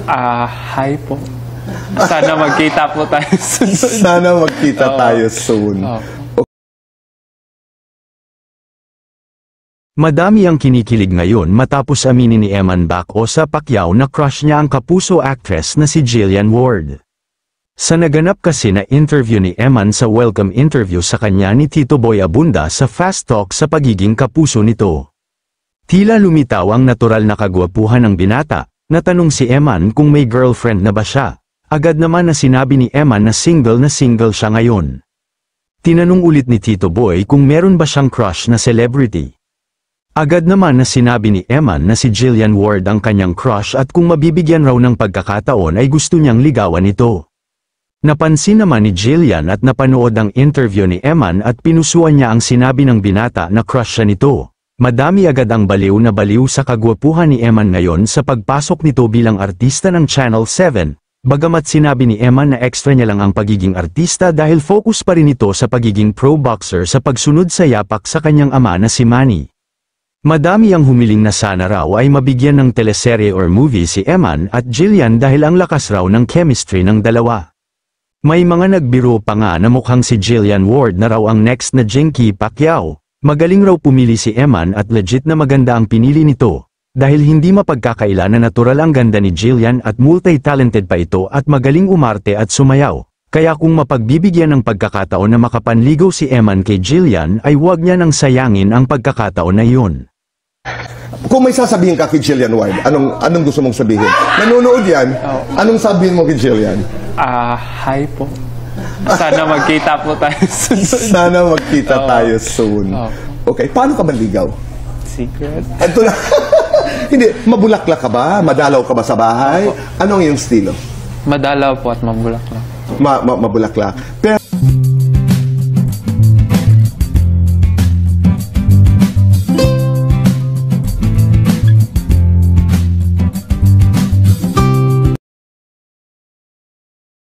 Hi po. Sana magkita po tayo soon. Sana magkita tayo soon. Madami ang kinikilig ngayon matapos aminin ni Eman Bacosa Pacquiao na crush niya ang kapuso actress na si Jillian Ward. Sa naganap kasi na interview ni Eman sa welcome interview sa kanya ni Tito Boy Abunda sa Fast Talk sa pagiging kapuso nito. Tila lumitaw ang natural na kagwapuhan ng binata, natanong si Eman kung may girlfriend na ba siya. Agad naman na sinabi ni Eman na single siya ngayon. Tinanong ulit ni Tito Boy kung meron ba siyang crush na celebrity. Agad naman na sinabi ni Eman na si Jillian Ward ang kanyang crush at kung mabibigyan raw ng pagkakataon ay gusto niyang ligawan ito. Napansin naman ni Jillian at napanood ang interview ni Eman at pinusuan niya ang sinabi ng binata na crush siya nito. Madami agad ang baliw na baliw sa kagwapuhan ni Eman ngayon sa pagpasok nito bilang artista ng Channel 7, bagamat sinabi ni Eman na extra niya lang ang pagiging artista dahil focus pa rin ito sa pagiging pro boxer sa pagsunod sa yapak sa kanyang ama na si Manny. Madami ang humiling na sana raw ay mabigyan ng teleserye or movie si Eman at Jillian dahil ang lakas raw ng chemistry ng dalawa. May mga nagbiro pa nga na mukhang si Jillian Ward na raw ang next na Jinky Pacquiao. Magaling raw pumili si Eman at legit na maganda ang pinili nito, dahil hindi mapagkakaila na natural ang ganda ni Jillian at multi-talented pa ito at magaling umarte at sumayaw. Kaya kung mapagbibigyan ng pagkakataon na makapanligaw si Eman kay Jillian ay huwag niya nang sayangin ang pagkakataon na iyon. Kung may sasabihin ka kay Jillian Ward, anong gusto mong sabihin? Nanonood yan, anong sabihin mo kay Jillian? Hi po. Sana magkita po tayo soon. Sana magkita tayo soon. Okay, paano ka manligaw? Secret. Ito na. Hindi, mabulaklak ka ba? Madalaw ka ba sa bahay? Anong iyong estilo? Madalaw po at mabulaklak. Mabulaklak. Pero